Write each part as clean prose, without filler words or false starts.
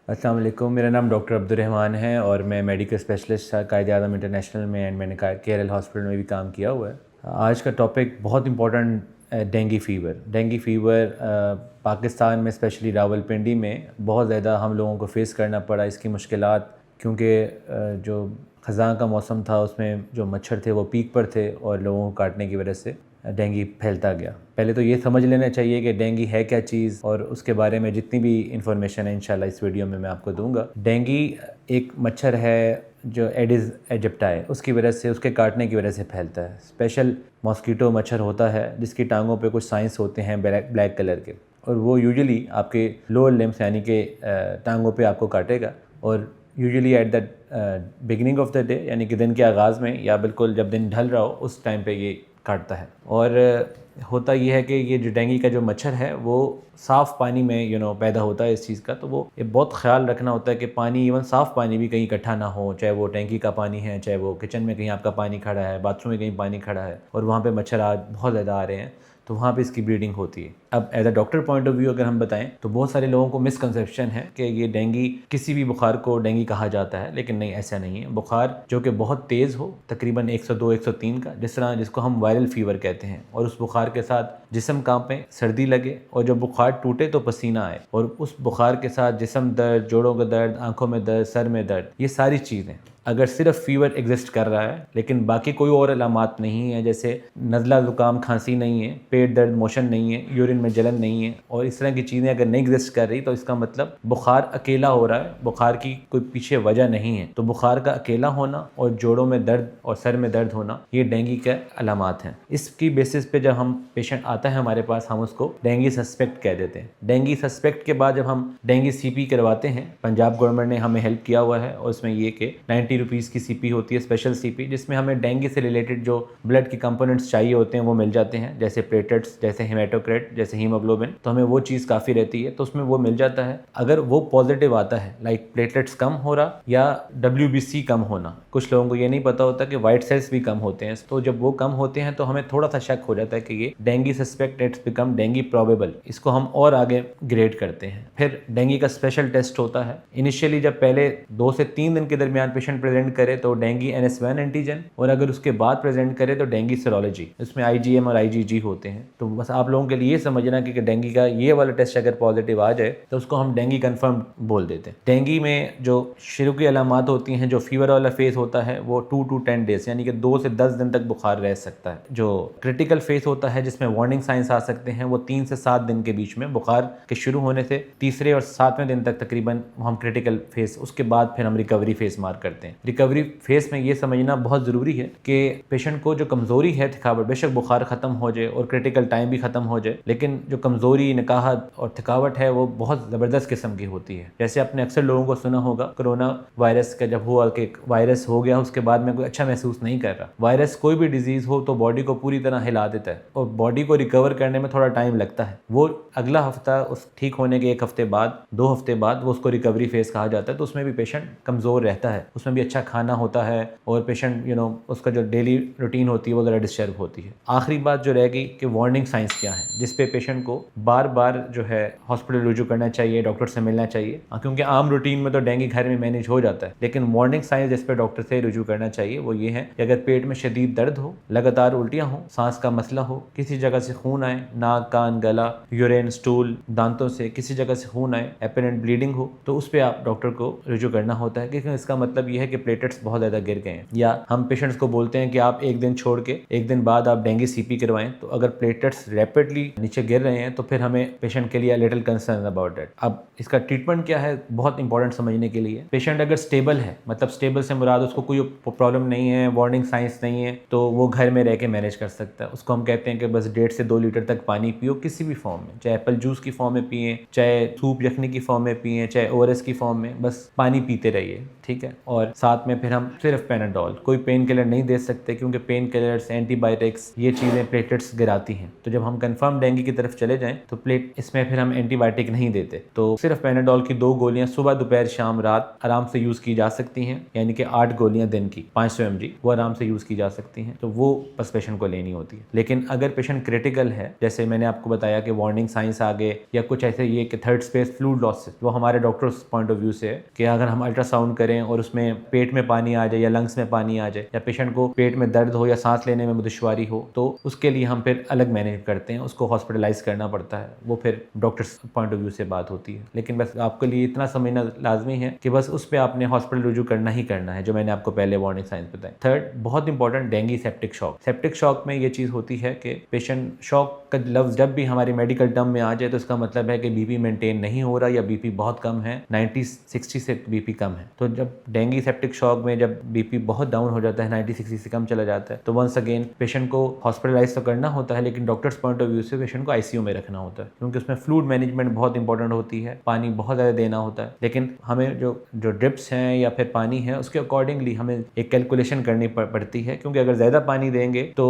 अस्सलाम वालेकुम। मेरा नाम डॉक्टर अब्दुर्रहमान है और मैं मेडिकल स्पेशलिस्ट था कायद-ए-आज़म इंटरनेशनल में एंड मैंने KRL हॉस्पिटल में भी काम किया हुआ है। आज का टॉपिक बहुत important dengue fever. Dengue fever Pakistan में स्पेशली रावलपिंडी में बहुत ज़्यादा हम लोगों को फ़ेस करना पड़ा इसकी मुश्किलात, क्योंकि जो ख़ज़ां का मौसम था उसमें जो मच्छर थे वो पीक पर थे और लोगों को काटने की वजह से डेंगू फैलता गया। पहले तो ये समझ लेना चाहिए कि डेंगू है क्या चीज़ और उसके बारे में जितनी भी इंफॉर्मेशन है इंशाल्लाह इस वीडियो में मैं आपको दूंगा। डेंगू एक मच्छर है जो एडिस एजिप्टाई उसकी वजह से, उसके काटने की वजह से फैलता है। स्पेशल मॉस्किटो मच्छर होता है जिसकी टांगों पे कुछ साइंस होते हैं ब्लैक कलर के, और वो यूजुअली आपके लोअर लिम्स यानी कि टांगों पे आपको काटेगा, और usually at the beginning of the day यानी कि दिन के आगाज़ में या बिल्कुल जब दिन ढल रहा हो उस टाइम पे ये काटता है। और होता ये है कि ये जो डेंगू का जो मच्छर है वो साफ़ पानी में पैदा होता है इस चीज़ का, तो वो ये बहुत ख्याल रखना होता है कि पानी, इवन साफ़ पानी भी कहीं इकट्ठा ना हो, चाहे वो टैंकी का पानी है, चाहे वो किचन में कहीं आपका पानी खड़ा है, बाथरूम में कहीं पानी खड़ा है और वहाँ पे मच्छर आज बहुत ज़्यादा आ रहे हैं तो वहाँ पे इसकी ब्रीडिंग होती है। अब as a doctor point of view अगर हम बताएं तो बहुत सारे लोगों को मिसकंसेप्शन है कि ये डेंगू, किसी भी बुखार को डेंगू कहा जाता है, लेकिन नहीं, ऐसा नहीं है। बुखार जो कि बहुत तेज़ हो, तकरीबन 102-103 का, जिसको हम वायरल फीवर कहते हैं, और उस बुखार के साथ जिस्म कांपे, सर्दी लगे और जब बुखार टूटे तो पसीना आए, और उस बुखार के साथ जिस्म दर्द, जोड़ों का दर्द, आंखों में दर्द, सर में दर्द, ये सारी चीज़ें अगर सिर्फ फीवर एग्जिस्ट कर रहा है लेकिन बाकी कोई और अलामात नहीं है, जैसे नज़ला, ज़ुकाम, खांसी नहीं है, पेट दर्द, मोशन नहीं है, यूरिन में जलन नहीं है, और इस तरह की चीज़ें अगर नहीं एग्जिस्ट कर रही तो इसका मतलब बुखार अकेला हो रहा है, बुखार की कोई पीछे वजह नहीं है। तो बुखार का अकेला होना और जोड़ों में दर्द और सर में दर्द होना ये डेंगू के अलामात हैं। इसकी बेसिस पे जब हम पेशेंट आता है हमारे पास, हम उसको डेंगू सस्पेक्ट कह देते हैं। डेंगू सस्पेक्ट के बाद जब हम डेंगू CP करवाते हैं, पंजाब गवर्नमेंट ने हमें हेल्प किया हुआ है, और उसमें ये कि 90 रुपीज़ की CP होती है, स्पेशल CP, जिसमें हमें डेंगू से रिलेटेड जो ब्लड के कंपोनेंट्स चाहिए होते हैं वो मिल जाते हैं, जैसे प्लेटलेट्स, जैसे हेमाटोक्रेट, जैसे हीमोग्लोबिन, तो हमें वो चीज़ काफ़ी रहती है, तो उसमें वो मिल जाता है। अगर वो पॉजिटिव आता है, लाइक प्लेटलेट्स कम हो रहा या WBC कम होना, कुछ लोगों को ये नहीं पता होता कि वाइट सेल्स भी कम होते हैं, तो जब वो कम होते हैं तो हमें थोड़ा सा शक हो जाता है कि ये dengue suspect, it's become dengue probable, इसको हम और आगे ग्रेड करते हैं। फिर डेंगू का स्पेशल टेस्ट होता है। इनिशियली जब पहले 2 से 3 दिन के दरमियान पेशेंट प्रेजेंट करे तो डेंगू NS1 एंटीजन, और अगर उसके बाद प्रेजेंट करे तो डेंगू सीरोलॉजी, इसमें IgM और IgG होते हैं। तो बस आप लोगों के लिए ये समझना कि डेंगू का ये वाला टेस्ट अगर पॉजिटिव आ जाए तो उसको हम डेंगू कंफर्म बोल देते हैं। डेंगू में जो शुरू की अलामात होती हैं, जो फीवर वाला फेज होता है वो 2 to 10 डेज यानी कि 2 से 10 दिन तक बुखार रह सकता है। जो क्रिटिकल फेज होता है जिसमें वार्निंग साइंस आ सकते हैं, वो 3 से 7 दिन के बीच में, बुखार के शुरू होने से तीसरे और 7वें दिन तक तकरीबन हम क्रिटिकल फेज, उसके बाद फिर हम रिकवरी फेज मार्क करते हैं। रिकवरी फेज में ये समझना बहुत ज़रूरी है कि पेशेंट को जो कमज़ोरी है, थकावट, बेशक बुखार ख़त्म हो जाए और क्रिटिकल टाइम भी ख़त्म हो जाए, लेकिन जो कमज़ोरी, नकाहत और थकावट है वो बहुत ज़बरदस्त किस्म की होती है। जैसे आपने अक्सर लोगों को सुना होगा, कोरोना वायरस का जब हुआ कि वायरस हो गया उसके बाद में कोई अच्छा महसूस नहीं कर रहा। वायरस कोई भी डिजीज़ हो तो बॉडी को पूरी तरह हिला देता है और बॉडी को रिकवर करने में थोड़ा टाइम लगता है। वो अगला हफ्ता, उस ठीक होने के 1 हफ्ते बाद, 2 हफ्ते बाद, वो उसको रिकवरी फेज़ कहा जाता है। तो उसमें भी पेशेंट कमज़ोर रहता है, उसमें भी अच्छा खाना होता है और पेशेंट उसका जो डेली रूटीन होती है वो ज़रा डिस्टर्ब होती है। आखिरी बात जो रहेगी कि वार्निंग साइंस क्या है, जिस पे पेशेंट को बार बार जो है हॉस्पिटल रुजू करना चाहिए, डॉक्टर से मिलना चाहिए, क्योंकि आम रूटीन में तो डेंगू घर में मैनेज हो जाता है, लेकिन वार्निंग साइंस जिस पे डॉक्टर से रुजू करना चाहिए वो ये है कि अगर पेट में शदीद दर्द हो, लगातार उल्टियाँ हो, सांस का मसला हो, किसी जगह से खून आए, नाक, कान, गला, यूरिन, स्टूल, दांतों से किसी जगह से खून आए, एपरेंट ब्लीडिंग हो, तो उस पर आप डॉक्टर को रुजू करना होता है, क्योंकि इसका मतलब ये है कि प्लेटलेट्स बहुत ज़्यादा गिर गए हैं। या हम पेशेंट्स को बोलते हैं कि आप एक दिन छोड़ के एक दिन बाद आप डेंगू CP करवाएं, तो अगर प्लेटलेट्स रैपिडली नीचे गिर रहे हैं तो फिर हमें पेशेंट के लिए लिटिल कंसर्न अबाउट दैट। अब इसका ट्रीटमेंट क्या है, बहुत इंपॉर्टेंट समझने के लिए। पेशेंट अगर स्टेबल है, मतलब स्टेबल से मुराद उसको कोई प्रॉब्लम नहीं है, वार्निंग साइंस नहीं है, तो वो घर में रह के मैनेज कर सकता है। उसको हम कहते हैं कि बस 1.5 से 2 लीटर तक पानी पियो, किसी भी फॉर्म में, चाहे एप्पल जूस की फॉर्म में पिए, चाहे सूप यखनी की फॉर्म में पिए, चाहे ORS की फॉर्म में, बस पानी पीते रहिए, ठीक है। और साथ में फिर हम सिर्फ पैनाडोल, कोई पेन किलर नहीं दे सकते क्योंकि पेन किलर्स, एंटीबायोटिक्स, ये चीज़ें प्लेटलेट्स गिराती हैं। तो जब हम कंफर्म डेंगू की तरफ चले जाएं तो इसमें फिर हम एंटीबायोटिक नहीं देते। तो सिर्फ पैनाडोल की 2 गोलियां सुबह, दोपहर, शाम, रात आराम से यूज़ की जा सकती हैं, यानी कि 8 गोलियां दिन की 500 mg वो आराम से यूज़ की जा सकती हैं। तो वो बस पेशेंट को लेनी होती है। लेकिन अगर पेशेंट क्रिटिकल है, जैसे मैंने आपको बताया कि वार्निंग साइंस आ गए या कुछ ऐसे ये कि थर्ड स्पेस फ्लूइड लॉस, वो हमारे डॉक्टर्स पॉइंट ऑफ व्यू से है कि अगर हम अल्ट्रासाउंड करें और उसमें पेट में पानी आ जाए या लंग्स में पानी आ जाए या पेशेंट को पेट में दर्द हो या सांस लेने में दुश्वारी हो, तो उसके लिए हम फिर अलग मैनेज करते हैं, उसको हॉस्पिटलाइज करना पड़ता है। वो फिर डॉक्टर्स पॉइंट ऑफ व्यू से बात होती है। लेकिन बस आपके लिए इतना समझना लाजमी है कि बस उस पर आपने हॉस्पिटल रुजू करना ही करना है, जो मैंने आपको पहले वार्निंग साइंस बताई। थर्ड, बहुत important, dengue septic shock. Septic shock में ये चीज़ होती है कि पेशेंट, शॉक का लफ्ज़ जब भी हमारे मेडिकल टर्म में आ जाए तो इसका मतलब है कि बीपी मेंटेन नहीं हो रहा या बीपी बहुत कम है, 90-60 से बीपी कम है। तो जब डेंगू सेप्टिक शॉक में जब बीपी बहुत डाउन हो जाता है, 90-60 से कम चला जाता है, तो वंस अगेन पेशेंट को हॉस्पिटलाइज तो करना होता है, लेकिन डॉक्टर्स पॉइंट ऑफ व्यू से पेशेंट को आईसीयू में रखना होता है, क्योंकि उसमें फ्लूइड मैनेजमेंट बहुत इंपॉर्टेंट होती है, पानी बहुत ज़्यादा देना होता है। लेकिन हमें जो ड्रिप्स हैं या फिर पानी है, उसके अकॉर्डिंगली हमें एक कैलकुलेशन करनी पड़ती है, क्योंकि अगर ज़्यादा पानी देंगे तो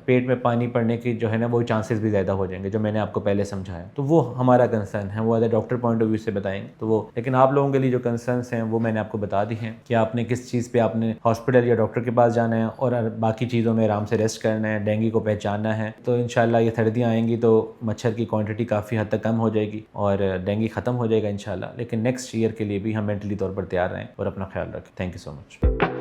पेट में पानी पड़ने की जो है ना वो चांसेस भी ज़्यादा हो जाएंगे, जो मैंने आपको पहले समझाया। तो वो हमारा कंसर्न है, वो as a doctor point of view से बताएंगे तो वो। लेकिन आप लोगों के लिए जो कंसर्न्स हैं वो मैंने आपको बता दी हैं कि आपने किस चीज़ पे आपने हॉस्पिटल या डॉक्टर के पास जाना है और बाकी चीज़ों में आराम से रेस्ट करना है, डेंगू को पहचानना है। तो इंशाल्लाह ये सर्दियाँ आएंगी तो मच्छर की क्वांटिटी काफ़ी हद तक कम हो जाएगी और डेंगू ख़त्म हो जाएगा इंशाल्लाह। लेकिन नेक्स्ट ईयर के लिए भी हम मेंटली तौर पर तैयार रहें और अपना ख्याल रखें। Thank you so much.